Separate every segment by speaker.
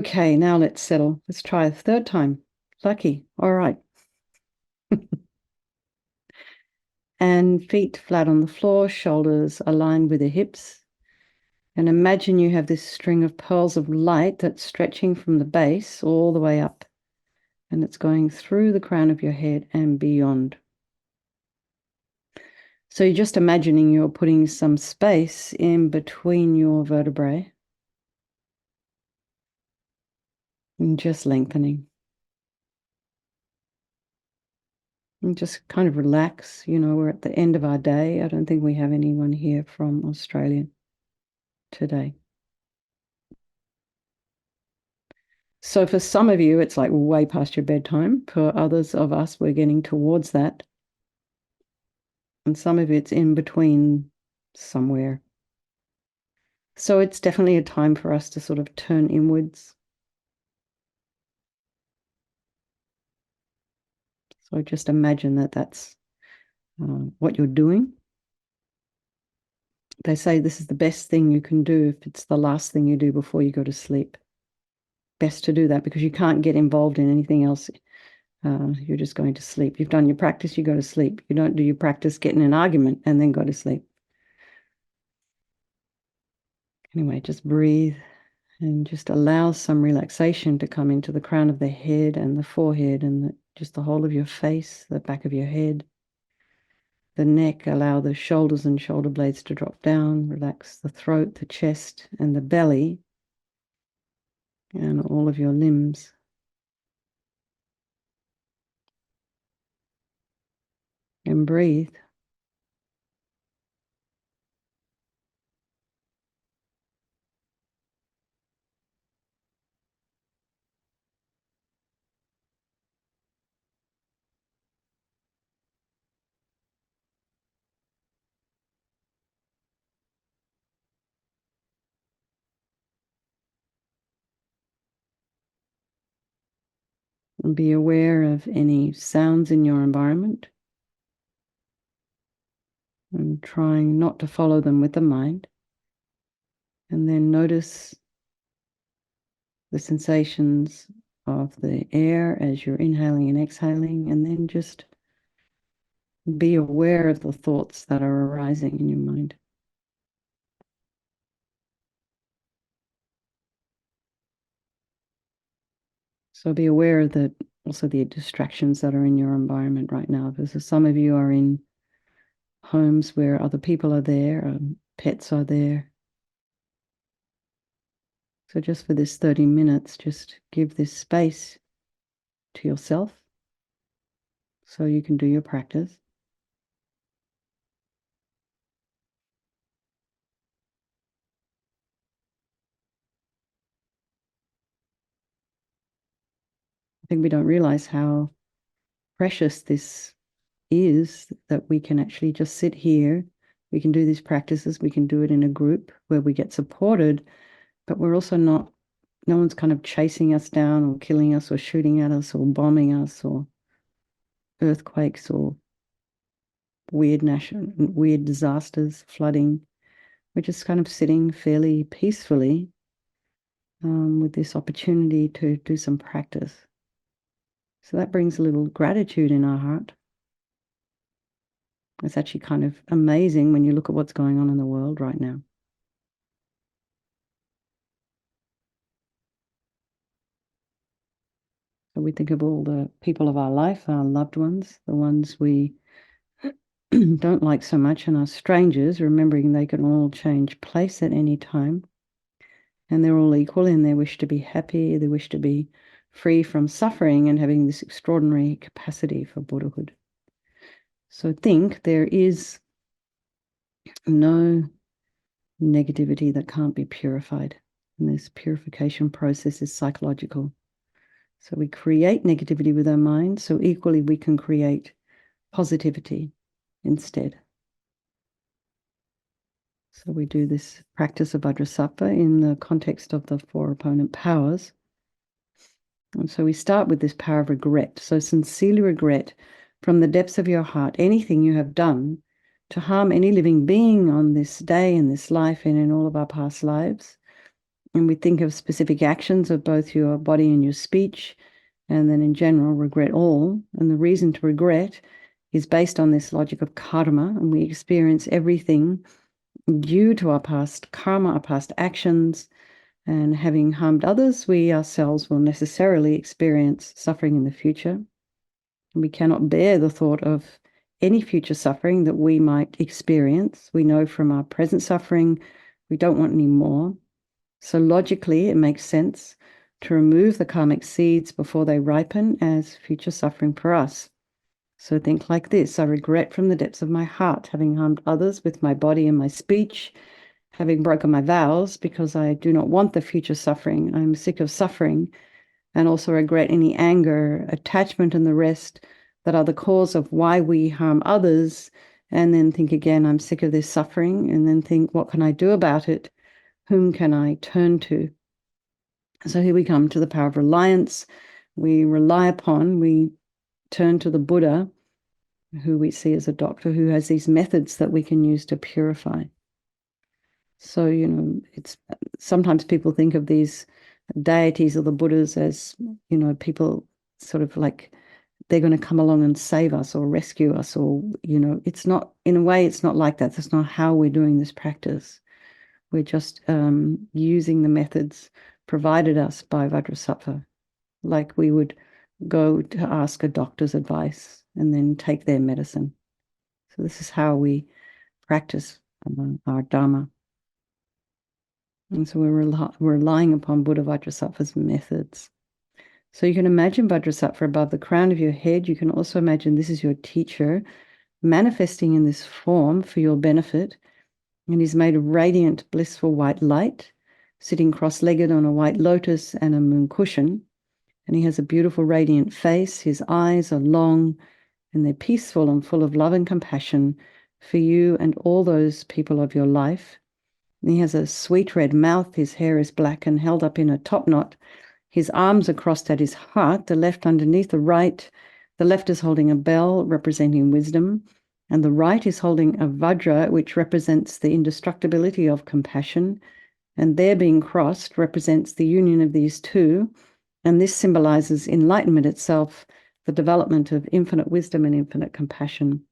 Speaker 1: Okay, now let's settle. Let's try a third time. Lucky. All right. And feet flat on the floor, shoulders aligned with the hips. And imagine you have this string of pearls of light that's stretching from the base all the way up. And it's going through the crown of your head and beyond. So you're just imagining you're putting some space in between your vertebrae and just lengthening. And just kind of relax. We're at the end of our day. I don't think we have anyone here from Australia today. So for some of you, it's like way past your bedtime. For others of us, we're getting towards that. And some of it's in between somewhere. So it's definitely a time for us to sort of turn inwards. So just imagine that that's what you're doing. They say this is the best thing you can do if it's the last thing you do before you go to sleep. Best to do that because you can't get involved in anything else. You're just going to sleep. You've done your practice, you go to sleep. You don't do your practice, get in an argument, and then go to sleep. Anyway, just breathe and just allow some relaxation to come into the crown of the head and the forehead and just the whole of your face, the back of your head, the neck. Allow the shoulders and shoulder blades to drop down. Relax the throat, the chest, and the belly, and all of your limbs. And breathe. And be aware of any sounds in your environment and trying not to follow them with the mind. And then notice the sensations of the air as you're inhaling and exhaling, and then just be aware of the thoughts that are arising in your mind. So be aware of also the distractions that are in your environment right now, because some of you are in homes where other people are there, pets are there. So just for this 30 minutes, just give this space to yourself so you can do your practice. I think we don't realize how precious this is, that we can actually just sit here. We can do these practices. We can do it in a group where we get supported, but we're also no one's kind of chasing us down or killing us or shooting at us or bombing us or earthquakes or weird disasters, flooding. We're just kind of sitting fairly peacefully with this opportunity to do some practice. So that brings a little gratitude in our heart. It's actually kind of amazing when you look at what's going on in the world right now. So we think of all the people of our life, our loved ones, the ones we don't like so much, and our strangers, remembering they can all change place at any time. And they're all equal in their wish to be happy, their wish to be free from suffering and having this extraordinary capacity for Buddhahood. So think there is no negativity that can't be purified. And this purification process is psychological. So we create negativity with our mind, so equally we can create positivity instead. So we do this practice of Vajrasattva in the context of the four opponent powers. And so we start with this power of regret. So sincerely regret from the depths of your heart anything you have done to harm any living being on this day, in this life, and in all of our past lives. And we think of specific actions of both your body and your speech, and then in general, regret all. And the reason to regret is based on this logic of karma, and we experience everything due to our past karma, our past actions, and having harmed others, we ourselves will necessarily experience suffering in the future. We cannot bear the thought of any future suffering that we might experience. We know from our present suffering, we don't want any more. So logically, it makes sense to remove the karmic seeds before they ripen as future suffering for us. So think like this: I regret from the depths of my heart having harmed others with my body and my speech, having broken my vows because I do not want the future suffering. I'm sick of suffering, and also regret any anger, attachment, and the rest that are the cause of why we harm others. And then think again, I'm sick of this suffering, and then think, what can I do about it? Whom can I turn to? So here we come to the power of reliance. We turn to the Buddha, who we see as a doctor, who has these methods that we can use to purify. So, it's sometimes people think of these deities or the Buddhas as, people sort of like they're going to come along and save us or rescue us, or, it's not, in a way, it's not like that. That's not how we're doing this practice. We're just using the methods provided us by Vajrasattva, like we would go to ask a doctor's advice and then take their medicine. So this is how we practice our Dharma. And so we're relying upon Buddha Vajrasattva's methods. So you can imagine Vajrasattva above the crown of your head. You can also imagine this is your teacher manifesting in this form for your benefit. And he's made of radiant, blissful white light, sitting cross-legged on a white lotus and a moon cushion. And he has a beautiful, radiant face. His eyes are long, and they're peaceful and full of love and compassion for you and all those people of your life. And he has a sweet red mouth. His hair is black and held up in a top knot. His arms are crossed at his heart, the left underneath the right. The left is holding a bell representing wisdom, and the right is holding a vajra, which represents the indestructibility of compassion. And their being crossed represents the union of these two. And this symbolizes enlightenment itself, the development of infinite wisdom and infinite compassion.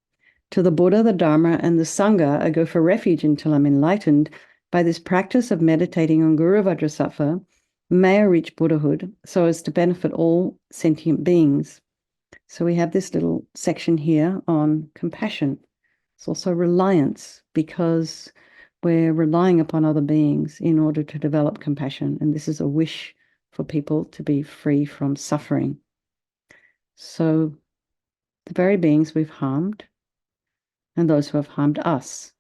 Speaker 1: To the Buddha, the Dharma, and the Sangha, I go for refuge until I'm enlightened. By this practice of meditating on Guru Vajrasattva, may I reach Buddhahood so as to benefit all sentient beings. So we have this little section here on compassion. It's also reliance, because we're relying upon other beings in order to develop compassion. And this is a wish for people to be free from suffering. So the very beings we've harmed and those who have harmed us.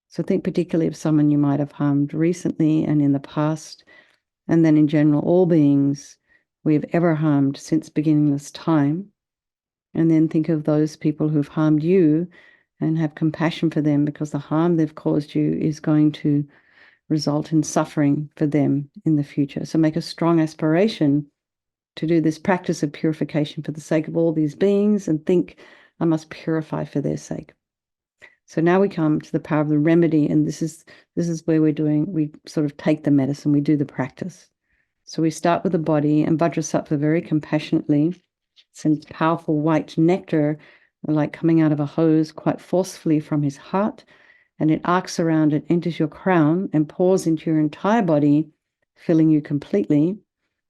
Speaker 1: So think particularly of someone you might have harmed recently and in the past, and then in general, all beings we have ever harmed since beginningless time. And then think of those people who've harmed you and have compassion for them, because the harm they've caused you is going to result in suffering for them in the future. So make a strong aspiration to do this practice of purification for the sake of all these beings, and think, I must purify for their sake. So now we come to the power of the remedy, and this is where we sort of take the medicine, we do the practice. So we start with the body, and Vajrasattva very compassionately sends powerful white nectar, like coming out of a hose, quite forcefully from his heart, and it arcs around, it enters your crown and pours into your entire body, filling you completely.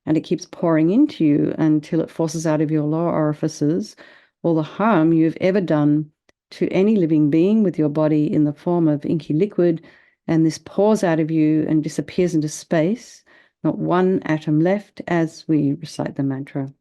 Speaker 1: And it keeps pouring into you until it forces out of your lower orifices all the harm you've ever done to any living being with your body in the form of inky liquid. And this pours out of you and disappears into space, not one atom left, as we recite the mantra.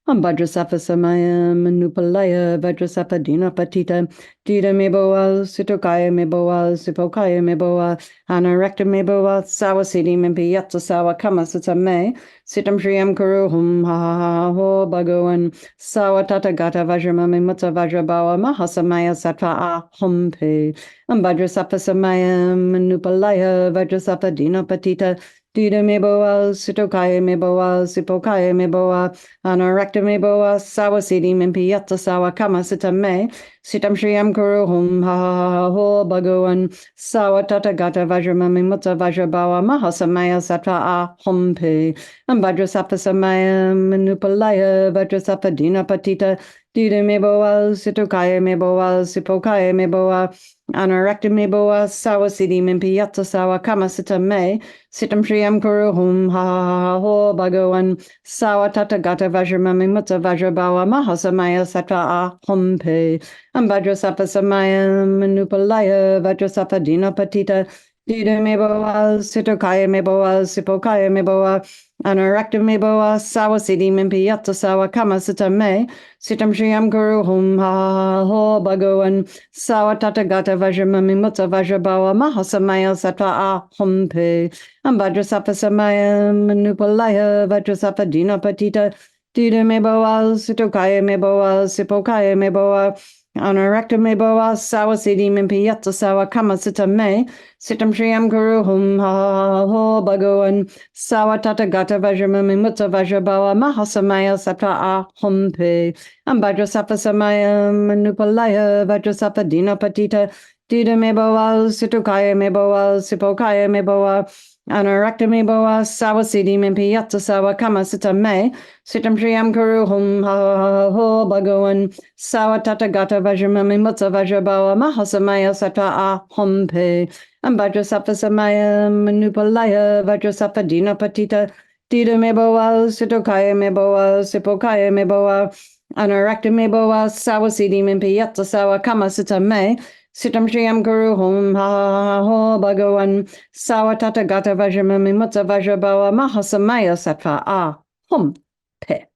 Speaker 1: Vajrasattva samaya manupalaya Vajrasattva dinapatita dita meboal sitokaya meboal sipokaya meboal anarakta meboal sawasiti mempiyatsa sawa kamasata me sitam shriyam kuruhum ha ha ha ho bhagavan sawatata gata vajramami mutsa vajrabawa mahasamaya sattva ahumpe Vajrasattva samaya manupalaya Vajrasattva dinapatita Dida me boa, sitokaya me boa, sipokaya me boa, anarakta me boa, sawa siddhi mimpiyata sawa kama sita me, sitam shriyam kuru hum ha ha ha ho bhagavan, sawa tata gata vajramami mutta vajrabawa mahasamaya sattva a humpe, ambhadrasappa samaya manupalaya, vajrasappa dina patita, dida me boa, sitokaya me boa, sipokaya me boa, anarakta me boa, sawa siddhi mimpiyata sawa kama sita me, Sitam Shriyam Kuru Hum Ha Ha Ha Ho Bhagavan Sawa Tata Gata Vajramami Mutta Vajrabawa Mahasamaya Sattva A Humpe Ambhadrasappa Samaya Manupalaya Vajrasappa Dina Patita Dida Meboa Sitokaya Meboa Sipokaya Meboa Anarakta Meboa Sawa Siddhi Mimpi Yatta Sawa Kama Sita Me Sitam Shriyam Kuru Hum Ha Ha Ha Ho Bhagavan Sawa Tata Gata Vajramami Mutta Vajrabawa Mahasamaya Sattva A Humpe Ambhadrasappa Samaya Manupalaya Vajrasappa Dina Patita Dida Meboa Sitokaya Meboa Sipokaya Meboa Anarakta Meboa Sawa Siddhi Mimpi Yatta Sawa Kama Sita Me Sitam Shriyam Guru Hum Ha Ha Ho Bhagavan Sawa Tata Gata Vajramami Mutta Vajrabawa Mahasamaya Sattva A Humpe Ambhadrasappa Samaya Manupalaya Vajrasappa Dina Patita Dida Meboa Sitokaya Meboa Sipokaya Meboa Anarakta me boa sawa siddhi mimpi yatta sawa kama sita me sitam shriyam kuru hum ha ha ho bhagavan sawa tata gata vajramami mutta vajrabawa mahasamaya sattva a humpe ambhadrasappa samaya manupalaya vajrasappa dina patita dida me boa sitokaya me boa sipokaya me boa anarakta me boa sawa siddhi mimpi yatta sawa kama sita me Sitam Shriyam Guru Hum Ha Ha Ho Bhagavan Sawa Tata Gata Vajramami Mutta Vajrabawa Mahasamaya Sattva A Hum Pe.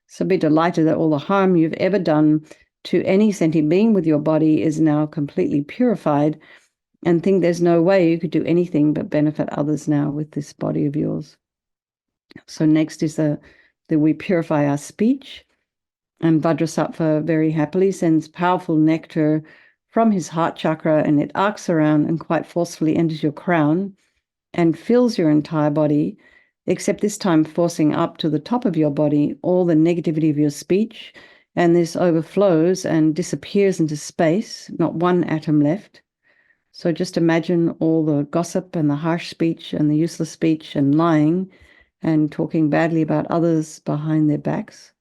Speaker 1: So be delighted that all the harm you've ever done to any sentient being with your body is now completely purified, and think there's no way you could do anything but benefit others now with this body of yours. So next is that we purify our speech, and Vajrasattva very happily sends powerful nectar from his heart chakra, and it arcs around and quite forcefully enters your crown and fills your entire body, except this time forcing up to the top of your body all the negativity of your speech, and this overflows and disappears into space, not one atom left. So just imagine all the gossip and the harsh speech and the useless speech and lying and talking badly about others behind their backs.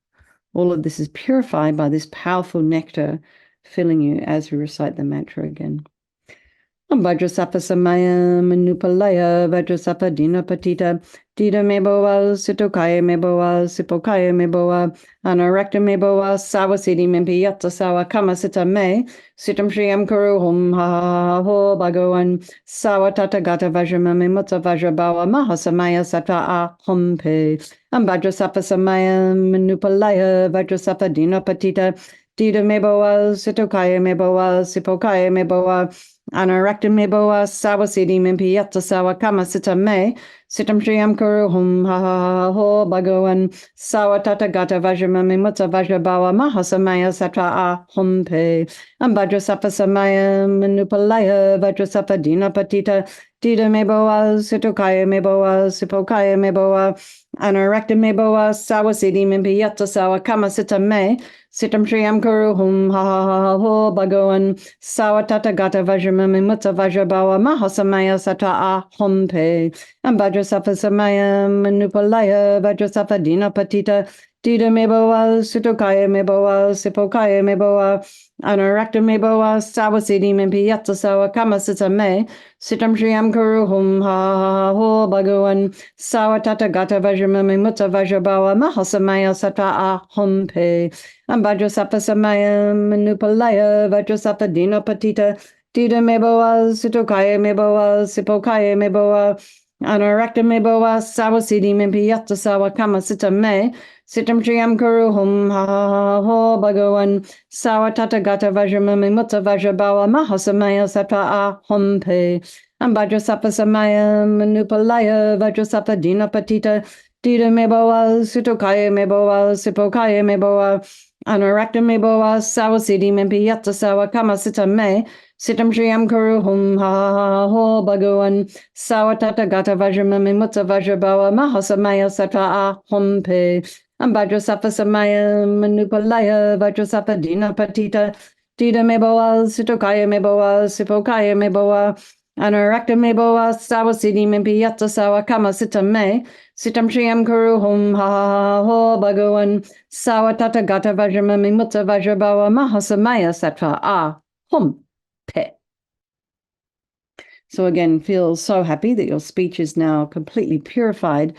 Speaker 1: All of this is purified by this powerful nectar filling you as we recite the mantra again. Vajrasappa Samaya Manupalaya Vajrasappa Dina Patita Dida Meboa Sitokaya Meboa Sipokaya Meboa Anarakta Meboa Sawa Siddhi Mimpi Yatta Sawa Kama Sita Me Sitam Shriyam Kuru Hum Ha Ha Ho Bhagavan Sawa Tata Gata Vajramami Mutta Vajrabawa Mahasamaya Sattva A Humpe Vajrasappa Samaya Manupalaya Vajrasappa Dina Patita Dida Meboa Sitokaya Meboa Sipokaya Meboa Anarakta Meboa Sawa Siddhi Mimpi Yatta Sawa Kama Sita Me Sitam Shriyam Kuru Hum Ha Ha Ha Ho Bhagavan Sawa Tata Gata Vajramami Mutta Vajrabawa Mahasamaya Sattva A Humpe Vajrasappa Samaya Manupalaya Vajrasappa Dina Patita Dida Meboa Sitokaya Meboa Sipokaya Meboa Anarakta Meboa Sawa Siddhi Mimpi Yatta Sawa Kama Sita Me Sitam Shriyam Kuru Hum Ha Ha Ha Ho Bhagavan Sawa Tata Gata Vajramami Mutta Vajrabawa Mahasamaya Sattva A Humpe Vajrasappa Samaya Manupalaya Vajrasappa Dina Patita Dida Meboa Sitokaya Meboa Sipokaya Meboa Anarakta Meboa Sawa Siddhi Mimpi Yatta Sawa Kama Sita Me Sitam Shriyam Kuru Hum Ha Ha Ho Bhagavan Sawa Tata Gata Vajramami Mutta Vajrabawa Mahasamaya Sattva A Humpe Vajrasappa Samaya Manupalaya Vajrasappa Dina Patita Dida Meboa Sitokaya Meboa Sipokaya Meboa Anarakta Meboa Sawa Siddhi Mimpi Yatta Sawa Kama Sita Me Sitam Shriyam Kuru Hum Ha Ha Ho Bhagavan Sawa Tata Gata Vajramami Mutta Vajrabawa Mahasamaya Sattva A Humpe Vajrasappa Samaya Manupalaya Vajrasappa Dina Patita Dida Meboa Sitokaya Meboa Sipokaya Meboa Anorakta me boa sawa siddhi me piyata sawa kama sita me sitam shriyam kuru hum ha ho bhagavan sawa tata gata vajrama me mutta vajra bawa mahasamaya sata a hum pe ambajra safa samaya manupalaya vajra safa dina patita tita me boa sitokaya me boa sipokaya me boa Anorakta me boa sawa siddhi me piyata sawa kama sita me sitam shriyam kuru hum ha ho bhagavan Sawa tata gata vajrama mimutta vajrabawa mahasamaya sattva hum pe. So again, feel so happy that your speech is now completely purified,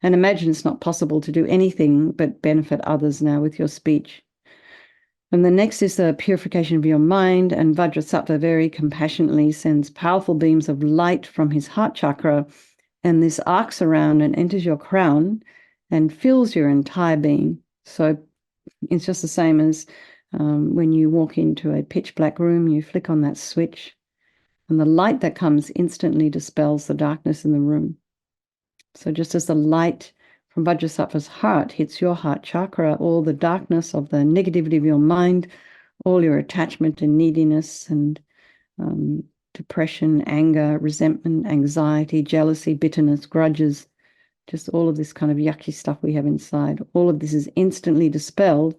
Speaker 1: and imagine it's not possible to do anything but benefit others now with your speech. And the next is the purification of your mind, and Vajrasattva very compassionately sends powerful beams of light from his heart chakra, and this arcs around and enters your crown and fills your entire being. So it's just the same as when you walk into a pitch black room, you flick on that switch, and the light that comes instantly dispels the darkness in the room. So just as the light from Vajrasattva's heart hits your heart chakra, all the darkness of the negativity of your mind, all your attachment and neediness and depression, anger, resentment, anxiety, jealousy, bitterness, grudges, just all of this kind of yucky stuff we have inside, all of this is instantly dispelled.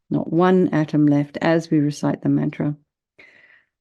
Speaker 1: Not one atom left as we recite the mantra.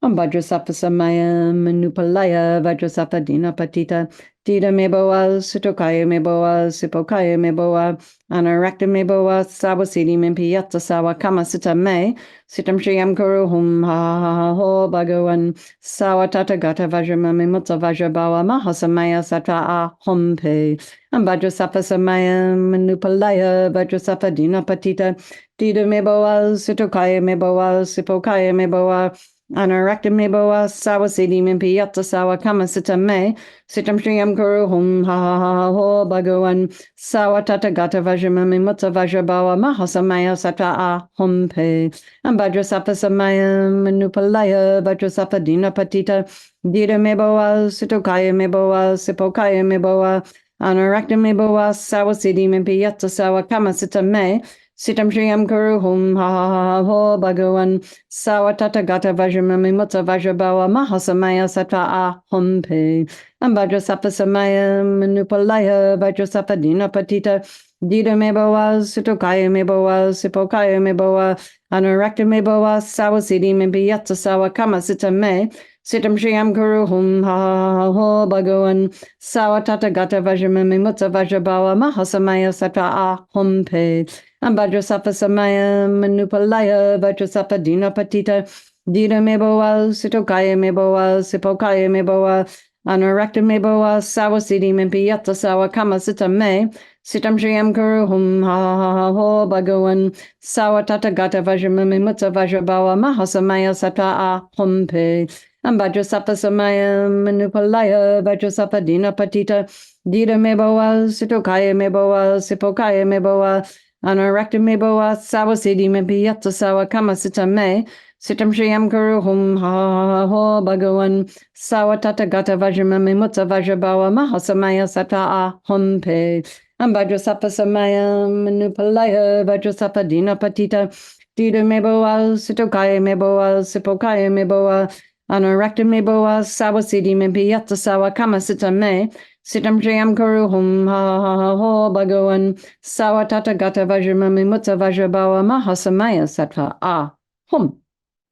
Speaker 1: Om Vajrasattva Samaya Manupalaya Vajrasattva Dina Patita Dita Meboa Sutokaya Meboa Sipokaya Meboa Anarakta Meboa Sawasidi Mimpiyata Sawa Kama Sita Me Sitam Shriyam Kuru Hum Ha Ho Bhagavan Sawa Tata Gata Vajrama Mimutta Vajrabawa Mahasamaya Sata Hum Pe Om Vajrasattva Samaya Manupalaya Vajrasattva Dina Patita Dita Meboa Sutokaya Meboa Sipokaya Meboa Anarakta meboa sawa siddhi mimpiyata sawa kama sita me sitam shriyam kuru hum ha ho bhagavan sawa tata gata vajrama mimutta vajrabawa mahasamaya sata hum pe ambajrasattva samaya manupalaya vajrasattva dina patita dita meboa sitokaya meboa sipokaya meboa Anarakta meboa sawa siddhi mimpiyata sawa kama sita me Sitam Shriyam Kuru Hum Ha Ho Bhagavan Sawa Tata Gata Vajrama Mimutta Vajrabawa Mahasamaya Sata Hum Pe Ambajrasattva Samaya Manupalaya Vajrasattva Dina Patita Dita Meboa Sutokaya Meboa Sipokaya Meboa Anarakta Meboa Sawa Siddhi Mimpiyata Sawa Kama Sita Me Sitam Shriyam Kuru Hum Ha Ho Bhagavan Sawa Tata Gata Vajrama Mimutta Vajrabawa Mahasamaya Sata Hum Pe Vajrasattva Samaya Manupalaya Vajrasattva Dina Patita Dita Meboa Sitokaya Meboa Sipokaya Meboa Anarakta Meboa Sawa Siddhi Mimpiyata Sawa Kama Sita Me Sitam Shriyam Kuru Hum Ha Ho Bhagavan Sawa Tata Gata Vajrama Mimutta Vajrabawa Mahasamaya Sata Hum Pe Vajrasattva Samaya Manupalaya Vajrasattva Dina Patita Dita Meboa Sitokaya Meboa Sipokaya Meboa Anarakta meboa sawa siddhi mimpiyata sawa kama sita me sitam shriyam kuru hum ha ho bhagavan sawa tata gata vajrama mimutta vajrabawa mahasamaya sata hum pe ambajrasattva samaya manupalaya vajrasattva dina patita dita meboa sitokaya meboa sipokaya meboa Anarakta meboa sawa siddhi mimpiyata sawa kama sita me Sitam Shriyam Kuru Hum Ha Ho Bhagavan Sawa Tata Gata Vajrama Mimutta Vajrabawa Mahasamaya Sattva Hum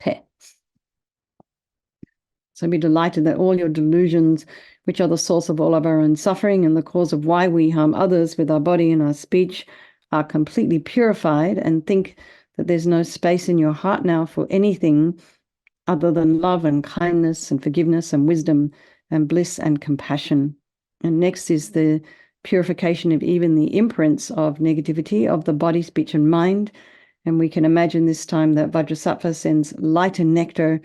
Speaker 1: Pe. So be delighted that all your delusions, which are the source of all of our own suffering and the cause of why we harm others with our body and our speech, are completely purified, and think that there's no space in your heart now for anything other than love and kindness and forgiveness and wisdom and bliss and compassion. And next is the purification of even the imprints of negativity of the body, speech, and mind. And we can imagine this time that Vajrasattva sends light and nectar,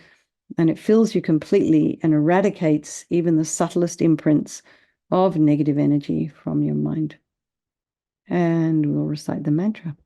Speaker 1: and it fills you completely and eradicates even the subtlest imprints of negative energy from your mind. And we'll recite the mantra.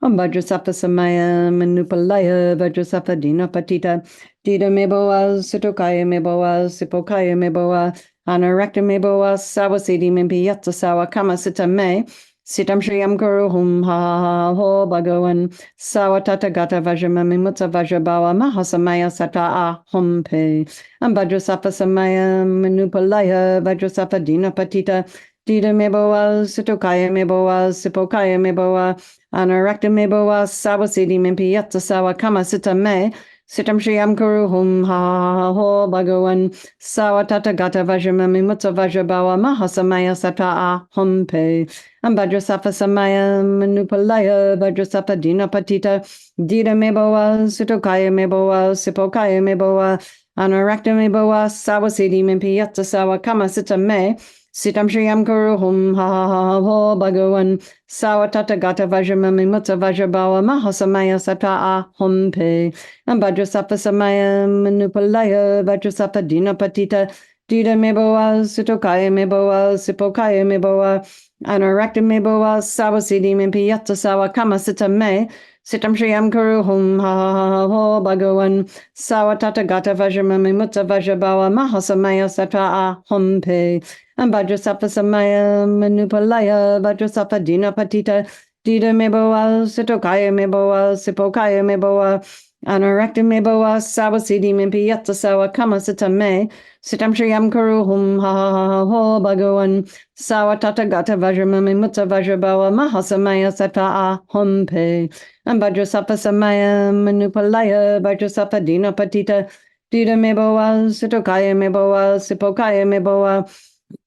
Speaker 1: Om Vajrasattva Samaya Manupalaya Vajrasattva Dina Patita Dita Meboa Sitokaya Meboa Sipokaya Meboa Anarakta Meboa Sawa Siddhi Mimpiyata Sawa Kama Sita Me Sitam Shriyam Guru Hum Ha Ho Bhagavan Sawatata Gata Vajramami Mutsa Vajrabhawa Mahasamaya Sata Ahum Pe Ambhadrasapa Samaya Manupalaya Vajrasapa Dina Patita Dida Meboa Sitokaya Meboa Sipokaya Meboa Anarakta Meboa Sawasidi Mimpi Yatsa Sawa Kama Sita Me Sitam Shriyam Guru Hum Ha Ho Bhagavan Sawatata Gata Vajramami Mutsa Vajrabhawa Mahasamaya Sata Ahum Pe Ambhadrasapa Samaya Manupalaya Vajrasapa Dina Patita Dida Meboa Sutokaya Meboa Sipokaya Meboa Anarakta Meboa Sawasidi Mimpi Yatsa Sawa Kama Sita Me Sitam Shriyam Guru Hum Ha Ho Bhagavan Sawatata Gata Vajramami Mutsa Vajrabhawa Mahasamaya Sata Ahum Pe Ambhadrasapa Samaya Manupalaya Vajrasapa Dina Patita Dida Meboa Sutokaya Meboa Sipokaya Meboa Anarakta Meboa Sawasidi Mimpi Yatsa Sawa Kama Sita Me Sitam Shriyam Guru Hum Ha Ho Bhagavan Sawatata Gata Vajramami Mutsa Vajrabhawa Mahasamaya Sata Ahum Pe Ambhadrasapa Samaya Manupalaya Vajrasapa Dina Patita Dida Meboa Sitokaya Meboa Sipokaya Meboa Anarakta Meboa Sawasidi Mimpi Yatsa Sawa Kama Sita Me Sitam Shriyam Guru Hum Ha Ho Bhagavan Sawatata Gata Vajramami Mutsa Vajrabhawa Mahasamaya Sata Ahum Pe Ambhadrasapa Samaya Manupalaya Vajrasapa Dina Patita Dida Meboa Sitokaya Meboa Sipokaya Meboa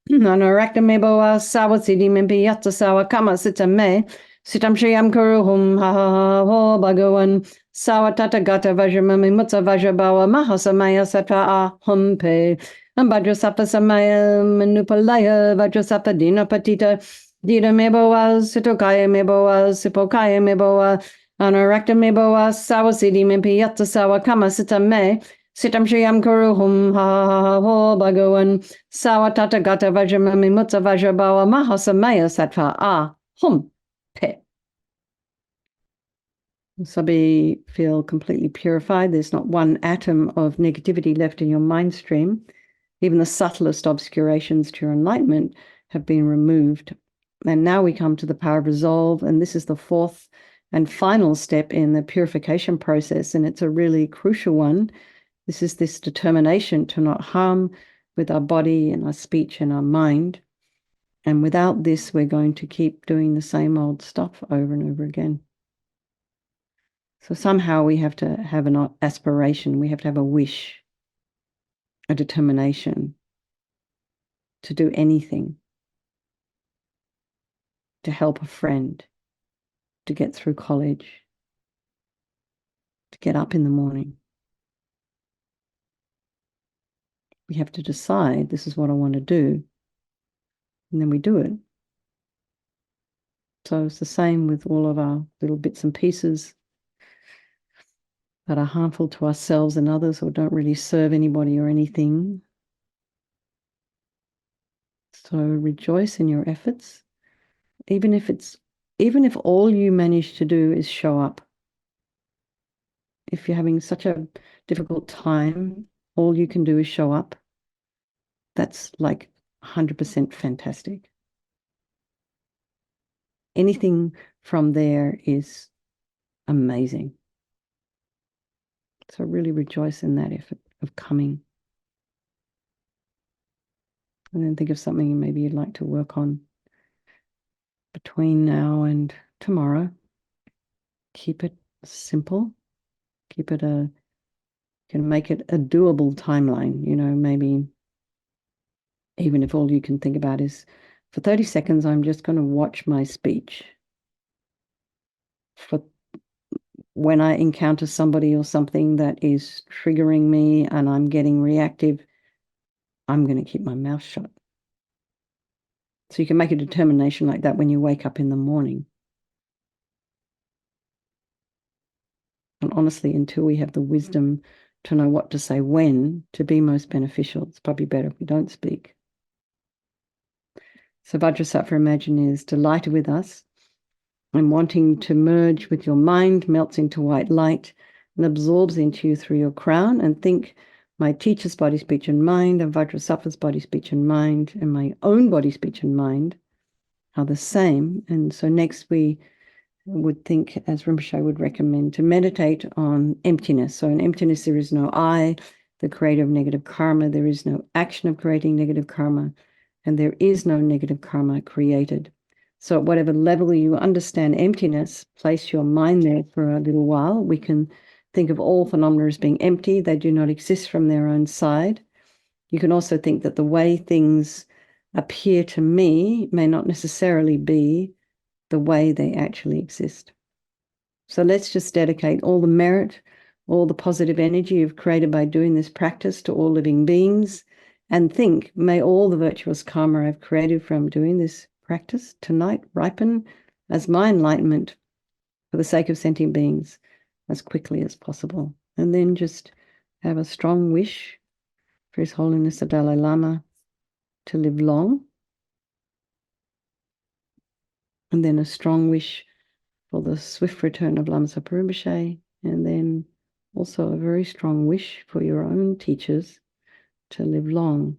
Speaker 1: Anarakta Meboa Sawasidi Mimpi Yatsa Sawa Kama Sita Me Sitam Shriyam Guru Hum Ha Ho Bhagavan Sawatata Gata Vajramami Mutsa Vajrabhawa Mahasamaya Sata Ahum Pe Ambhadrasapa Samaya Manupalaya Vajrasapa Dina Patita Dida Meboa Sitokaya Meboa Sipokaya Meboa Anarakta Meboa Sawasidi Mimpi Yatsa Sawa Kama Sita Me Sitam Shriyam Guru Hum Ha Ho Bhagavan Sawatata Gata Vajramami Mutsa Vajrabhawa Mahasamaya Sata Ahum Pe. Sabi feel completely purified. There's not one atom of negativity left in your mind stream. Even the subtlest obscurations to your enlightenment have been removed. And now we come to the power of resolve, and this is the fourth and final step in the purification process, and it's a really crucial one. This is this determination to not harm with our body and our speech and our mind. And without this, we're going to keep doing the same old stuff over and over again. So somehow we have to have an aspiration, we have to have a wish, a determination to do anything, to help a friend, to get through college, to get up in the morning. We have to decide, this is what I want to do, and then we do it. So it's the same with all of our little bits and pieces that are harmful to ourselves and others or don't really serve anybody or anything. So rejoice in your efforts, even if all you manage to do is show up. If you're having such a difficult time, all you can do is show up. That's like 100% fantastic. Anything from there is amazing. So really rejoice in that effort of coming. And then think of something maybe you'd like to work on between now and tomorrow. Keep it simple. Keep it can make it a doable timeline. Maybe even if all you can think about is, for 30 seconds, I'm just going to watch my speech. For when I encounter somebody or something that is triggering me and I'm getting reactive, I'm going to keep my mouth shut. So you can make a determination like that when you wake up in the morning. And honestly, until we have the wisdom to know what to say when to be most beneficial, it's probably better if we don't speak. So Vajrasattva, imagine, is delighted with us and wanting to merge with your mind, melts into white light and absorbs into you through your crown. And think, my teacher's body, speech, and mind, and Vajrasattva's body, speech, and mind, and my own body, speech, and mind are the same. And so next we would think, as Rinpoche would recommend, to meditate on emptiness. So in emptiness, there is no I, the creator of negative karma. There is no action of creating negative karma, and there is no negative karma created. So at whatever level you understand emptiness, place your mind there for a little while. We can think of all phenomena as being empty. They do not exist from their own side. You can also think that the way things appear to me may not necessarily be the way they actually exist. So let's just dedicate all the merit, all the positive energy you've created by doing this practice to all living beings, and think, may all the virtuous karma I've created from doing this practice tonight ripen as my enlightenment for the sake of sentient beings as quickly as possible. And then just have a strong wish for His Holiness the Dalai Lama to live long, and then a strong wish for the swift return of Lama Zopa Rinpoche, and then also a very strong wish for your own teachers to live long.